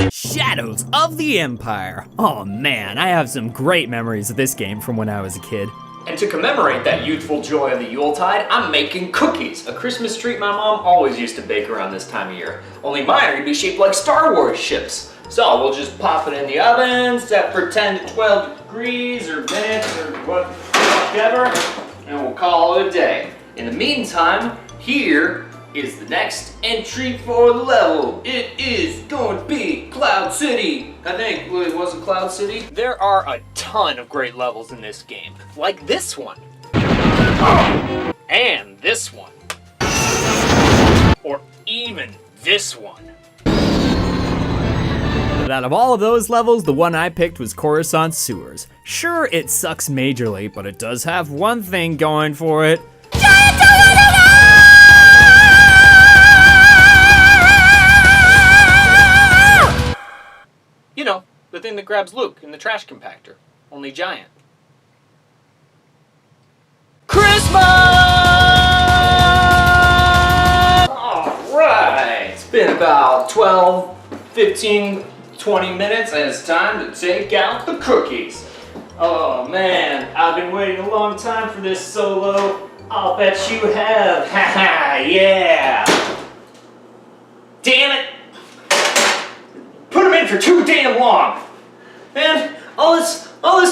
Shadows of the Empire. Oh man, I have some great memories of this game from when I was a kid. And to commemorate that youthful joy of the Yuletide, I'm making cookies, a Christmas treat my mom always used to bake around this time of year. Only mine are gonna be shaped like Star Wars ships. So we'll just pop it in the oven, set for 10 to 12 degrees or minutes or whatever, and we'll call it a day. In the meantime, here is the next entry for the level. It is going to be Cloud City. I think, was it Cloud City? There are a ton of great levels in this game, like this one. And this one. Or even this one. But out of all of those levels, the one I picked was Coruscant Sewers. Sure, it sucks majorly, but it does have one thing going for it. You know, the thing that grabs Luke in the trash compactor, only giant. Christmas! Alright, it's been about 12, 15, 20 minutes and it's time to take out the cookies. Oh man, I've been waiting a long time for this solo. I'll bet you have. Haha, yeah! Damn it! Put him in for too damn long! Man, all this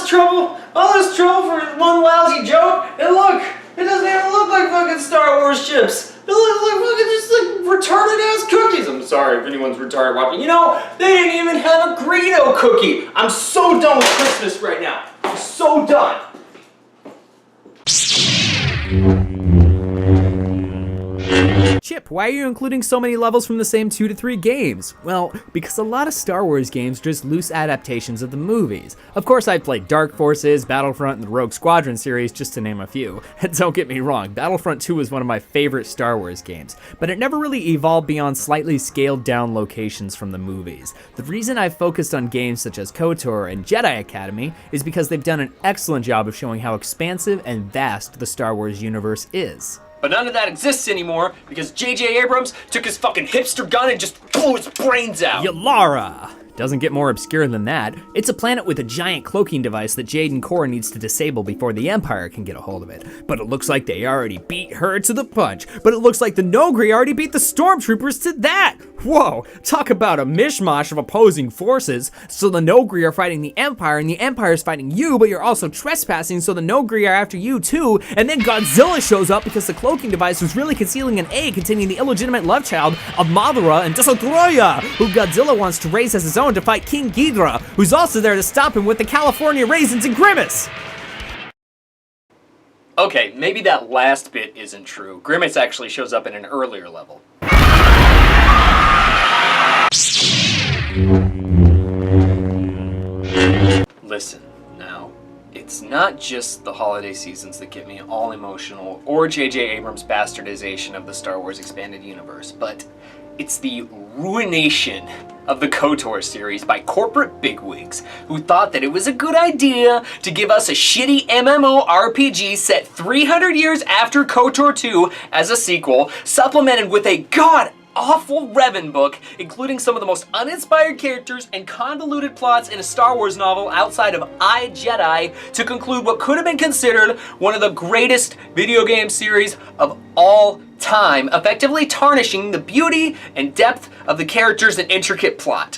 trouble for one lousy joke, and look! It doesn't even look like fucking Star Wars ships! It looks like fucking just like retarded ass cookies! I'm sorry if anyone's retarded watching. You know, they didn't even have a Greedo cookie! I'm so done with Christmas right now! I'm so done! Chip, why are you including so many levels from the same 2 to 3 games? Well, because a lot of Star Wars games are just loose adaptations of the movies. Of course, I played Dark Forces, Battlefront, and the Rogue Squadron series, just to name a few. And don't get me wrong, Battlefront 2 was one of my favorite Star Wars games, but it never really evolved beyond slightly scaled down locations from the movies. The reason I've focused on games such as KOTOR and Jedi Academy is because they've done an excellent job of showing how expansive and vast the Star Wars universe is. But none of that exists anymore because JJ Abrams took his fucking hipster gun and just blew its brains out. Yallara! Doesn't get more obscure than that. It's a planet with a giant cloaking device that Jade and Core needs to disable before the Empire can get a hold of it. But it looks like they already beat her to the punch. But it looks like the Noghri already beat the Stormtroopers to that! Whoa, talk about a mishmash of opposing forces. So the Noghri are fighting the Empire, and the Empire is fighting you, but you're also trespassing, so the Noghri are after you too. And then Godzilla shows up because the cloaking device was really concealing an egg containing the illegitimate love child of Madara and Desitroya, who Godzilla wants to raise as his own to fight King Ghidorah, who's also there to stop him with the California raisins and Grimace. Okay, maybe that last bit isn't true. Grimace actually shows up in an earlier level. Listen, now, it's not just the holiday seasons that get me all emotional, or JJ Abrams' bastardization of the Star Wars expanded universe, but it's the ruination of the KOTOR series by corporate bigwigs who thought that it was a good idea to give us a shitty MMORPG set 300 years after KOTOR 2 as a sequel, supplemented with a god-awful Revan book, including some of the most uninspired characters and convoluted plots in a Star Wars novel outside of I, Jedi, to conclude what could have been considered one of the greatest video game series of all time, effectively tarnishing the beauty and depth of the characters and intricate plot.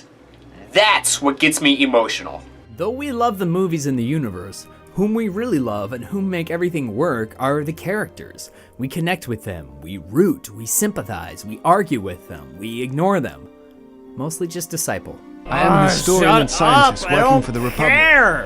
That's what gets me emotional. Though we love the movies in the universe, whom we really love and whom make everything work are the characters. We connect with them, we root, we sympathize, we argue with them, we ignore them. Mostly just disciple. I am a historian and scientist working for the Republic.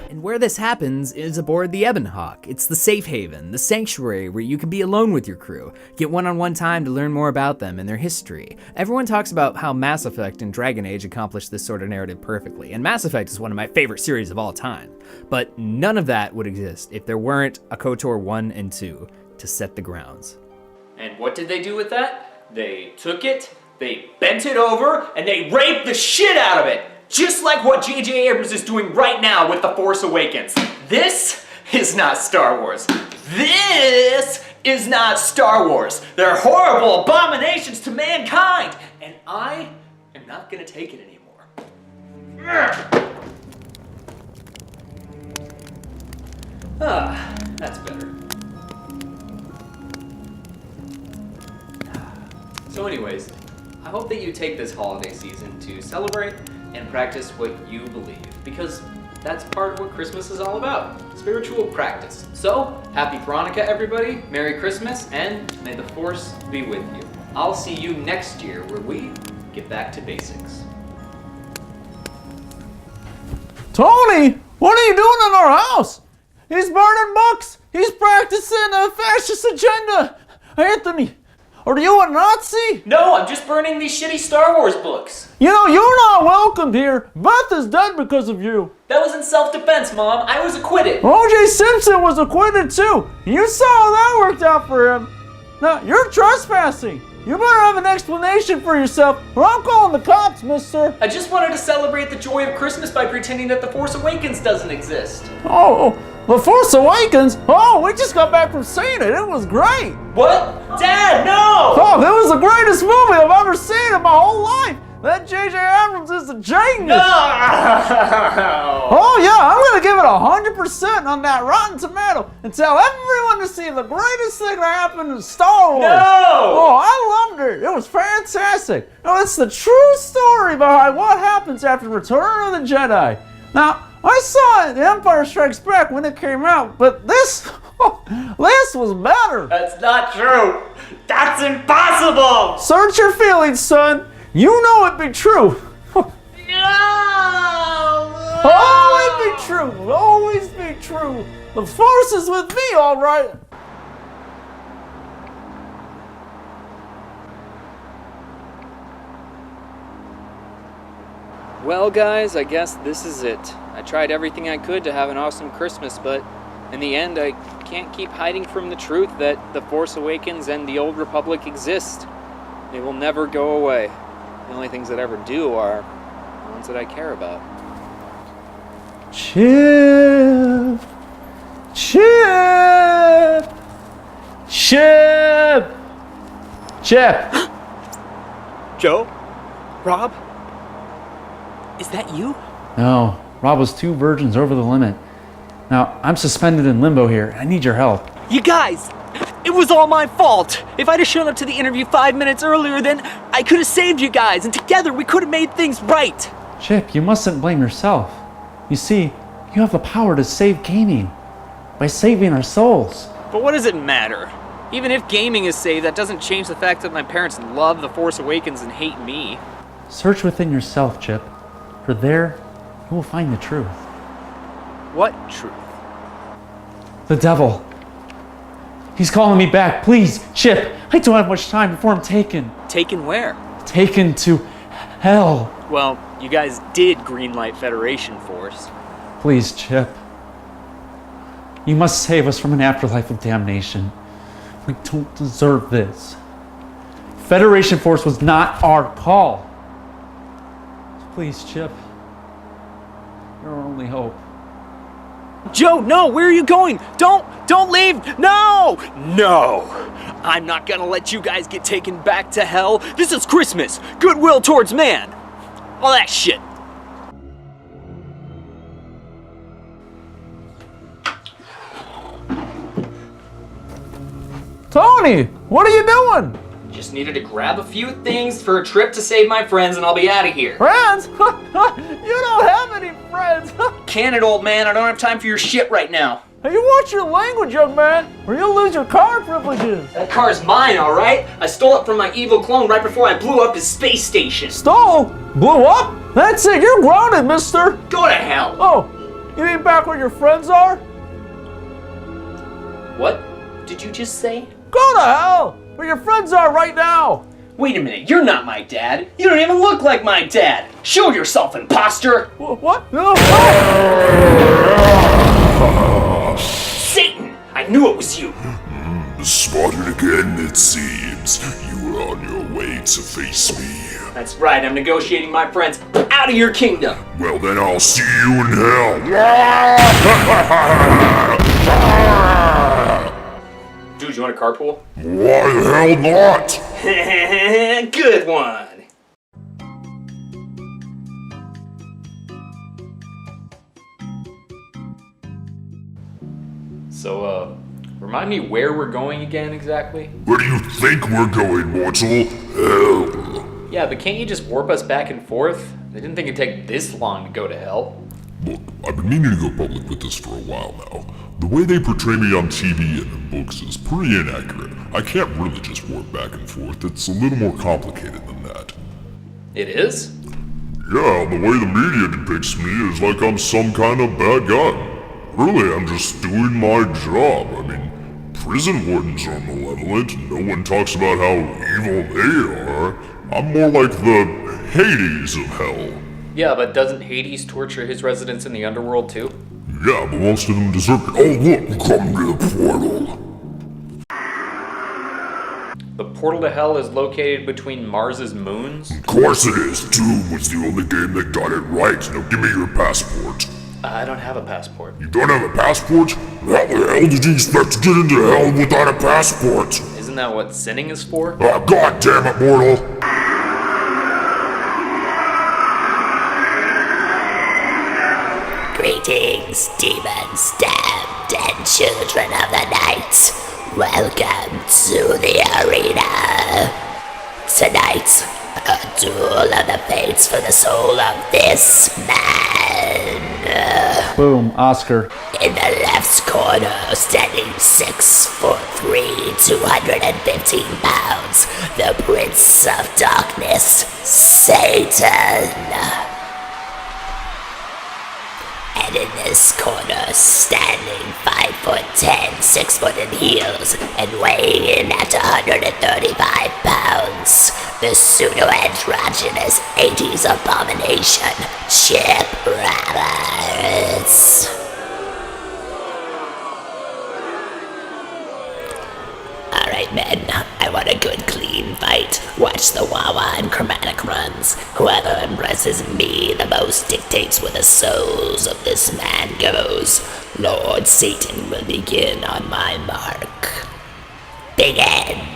And where this happens is aboard the Ebonhawk. It's the safe haven, the sanctuary where you can be alone with your crew, get one-on-one time to learn more about them and their history. Everyone talks about how Mass Effect and Dragon Age accomplished this sort of narrative perfectly, and Mass Effect is one of my favorite series of all time. But none of that would exist if there weren't a KOTOR 1 and 2 to set the grounds. And what did they do with that? They took it, they bent it over, and they raped the shit out of it! Just like what JJ Abrams is doing right now with The Force Awakens. This is not Star Wars. This is not Star Wars. They're horrible abominations to mankind. And not gonna take it anymore. Ah, that's better. So anyways, I hope that you take this holiday season to celebrate and practice what you believe, because that's part of what Christmas is all about, spiritual practice. So, happy Hanukkah everybody, Merry Christmas, and may the Force be with you. I'll see you next year where we get back to basics. Tony, what are you doing in our house? He's burning books. He's practicing a fascist agenda. Anthony, are you a Nazi? No, I'm just burning these shitty Star Wars books. You know, you're not welcome here. Beth is dead because of you. That was in self-defense, Mom. I was acquitted. O.J. Simpson was acquitted too. You saw how that worked out for him. Now, you're trespassing. You better have an explanation for yourself, or I'm calling the cops, mister. I just wanted to celebrate the joy of Christmas by pretending that The Force Awakens doesn't exist. Oh, The Force Awakens? Oh, we just got back from seeing it. It was great. What? Dad, no! Oh, it was the greatest movie I've ever seen in my whole life. That JJ Abrams is a genius. No! Oh yeah, I'm gonna give it 100% on that Rotten Tomato and tell everyone to see the greatest thing that happened in Star Wars. No! Oh, I loved it. It was fantastic. Now, it's the true story behind what happens after Return of the Jedi. Now, I saw The Empire Strikes Back when it came out, but this was better. That's not true. That's impossible! Search your feelings, son. You know it be true. No! Always be true. Always be true. The Force is with me, all right. Well, guys, I guess this is it. I tried everything I could to have an awesome Christmas, but in the end, I can't keep hiding from the truth that The Force Awakens and the Old Republic exist. They will never go away. The only things that ever do are the ones that I care about. Chip. Chip. Chip. Chip. Joe? Rob? Is that you? No, Rob was 2 virgins over the limit. Now, I'm suspended in limbo here. I need your help. You guys! It was all my fault! If I'd have shown up to the interview 5 minutes earlier, then I could have saved you guys, and together we could have made things right! Chip, you mustn't blame yourself. You see, you have the power to save gaming by saving our souls. But what does it matter? Even if gaming is saved, that doesn't change the fact that my parents love The Force Awakens and hate me. Search within yourself, Chip, for there you will find the truth. What truth? The devil. He's calling me back. Please, Chip, I don't have much time before I'm taken. Taken where? Taken to hell. Well, you guys did greenlight Federation Force. Please, Chip. You must save us from an afterlife of damnation. We don't deserve this. Federation Force was not our call. Please, Chip. You're our only hope. Joe, no, where are you going? Don't leave! No! No! I'm not gonna let you guys get taken back to hell. This is Christmas. Goodwill towards man. All that shit. Tony, what are you doing? Just needed to grab a few things for a trip to save my friends and I'll be out of here. Friends? You don't have any friends. Can it, old man? I don't have time for your shit right now. Hey, you watch your language, young man, or you'll lose your car privileges. That car's mine, alright? I stole it from my evil clone right before I blew up his space station. Stole? Blew up? That's it, you're grounded, mister. Go to hell. Oh, you mean back where your friends are? What did you just say? Go to hell, where your friends are right now. Wait a minute, you're not my dad. You don't even look like my dad. Show yourself, imposter. What? No. Satan! I knew it was you. Spotted again, it seems. You were on your way to face me. That's right, I'm negotiating my friends out of your kingdom. Well, then I'll see you in hell. Dude, you want a carpool? Why the hell not? Good one. So, remind me where we're going again exactly? Where do you think we're going, mortal? Hell. Yeah, but can't you just warp us back and forth? I didn't think it'd take this long to go to hell. Look, I've been meaning to go public with this for a while now. The way they portray me on TV and in books is pretty inaccurate. I can't really just warp back and forth. It's a little more complicated than that. It is? Yeah, the way the media depicts me is like I'm some kind of bad guy. Really, I'm just doing my job. I mean, prison wardens are malevolent. No one talks about how evil they are. I'm more like the Hades of hell. Yeah, but doesn't Hades torture his residents in the underworld too? Yeah, but most of them deserve it. Oh look, come to the portal. The portal to hell is located between Mars's moons? Of course it is. Doom was the only game that got it right. Now give me your passport. I don't have a passport. You don't have a passport? How the hell did you expect to get into hell without a passport? Isn't that what sinning is for? Ah, god damn it, mortal. Greetings, demons, damned, and children of the night. Welcome to the arena. Tonight, a duel of the fates for the soul of this man. Boom, Oscar. In the left corner, standing 6'3", 215 pounds, the Prince of Darkness, Satan. And in this corner, standing 5'10", 6 foot in heels, and weighing in at 135 pounds, the pseudo-androgynous 80s abomination, Chip Roberts. Alright men, I want a good clean fight. Watch the Wawa and Chromatic runs. Whoever impresses me the most dictates where the souls of this man goes. Lord Satan will begin on my mark. Begin!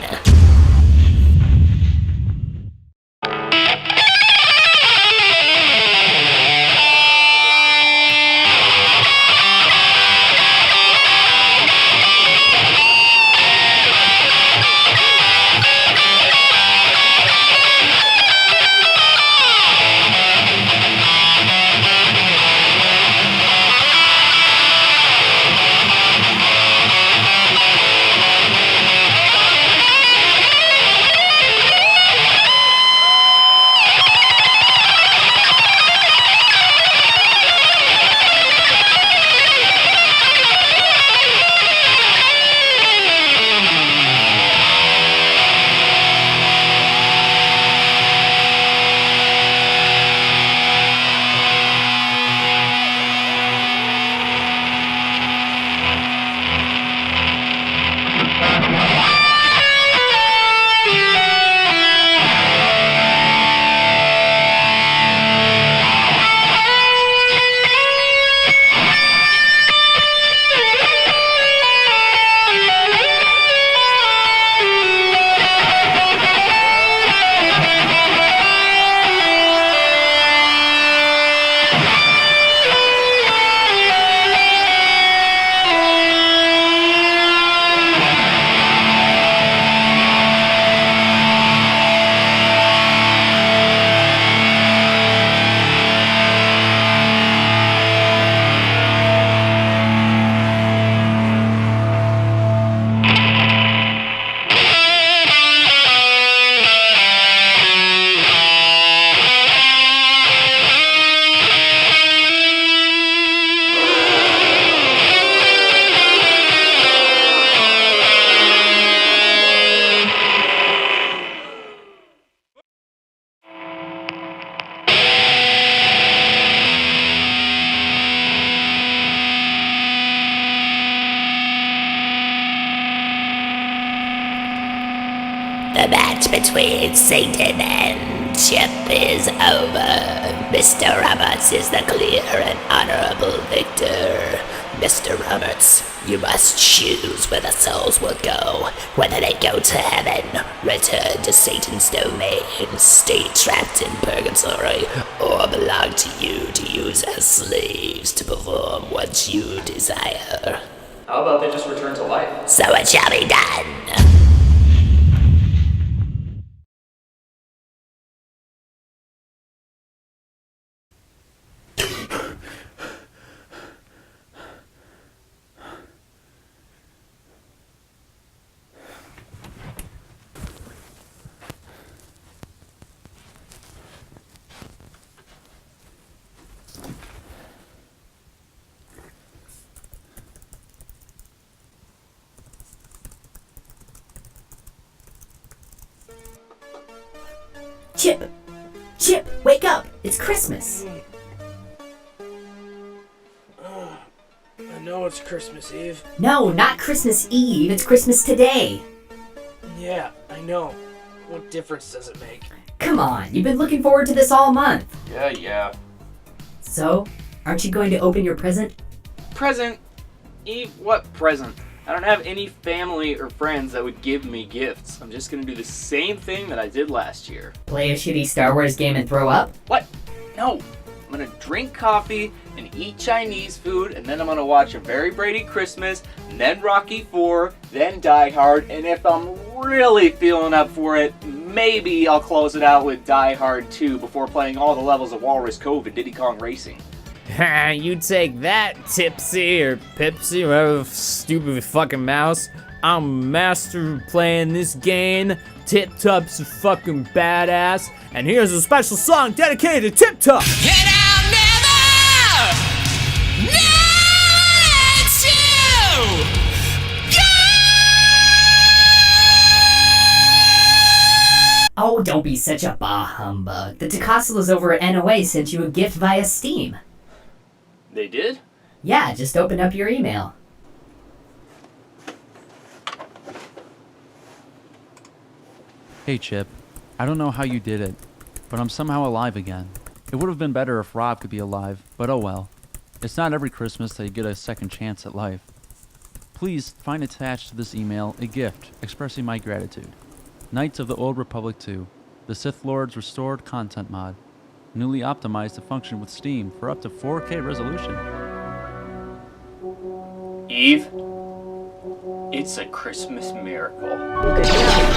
The match between Satan and Chip is over. Mr. Roberts is the clear and honorable victor. Mr. Roberts, you must choose where the souls will go. Whether they go to heaven, return to Satan's domain, stay trapped in purgatory, or belong to you to use as slaves to perform what you desire. How about they just return to life? So it shall be done. Chip! Chip, wake up! It's Christmas! I know it's Christmas Eve. No, not Christmas Eve, it's Christmas today! Yeah, I know. What difference does it make? Come on, you've been looking forward to this all month! Yeah. So, aren't you going to open your present? Present? Eve, what present? I don't have any family or friends that would give me gifts. I'm just gonna do the same thing that I did last year. Play a shitty Star Wars game and throw up? What? No. I'm gonna drink coffee and eat Chinese food, and then I'm gonna watch A Very Brady Christmas, and then Rocky IV, then Die Hard, and if I'm really feeling up for it, maybe I'll close it out with Die Hard 2 before playing all the levels of Walrus Cove and Diddy Kong Racing. You take that, Tipsy or Pipsy, whatever stupid fucking mouse. I'm master playing this game. Tip Top's a fucking badass. And here's a special song dedicated to Tip Top. And I'll never let you go! Oh, don't be such a bah humbug. The Tacasalas over at NOA sent you a gift via Steam. They did? Yeah, just open up your email. Hey Chip, I don't know how you did it, but I'm somehow alive again. It would have been better if Rob could be alive, but oh well. It's not every Christmas that you get a second chance at life. Please find attached to this email a gift expressing my gratitude. Knights of the Old Republic 2, the Sith Lord's Restored Content Mod. Newly optimized to function with Steam for up to 4K resolution. Eve, it's a Christmas miracle. Good job.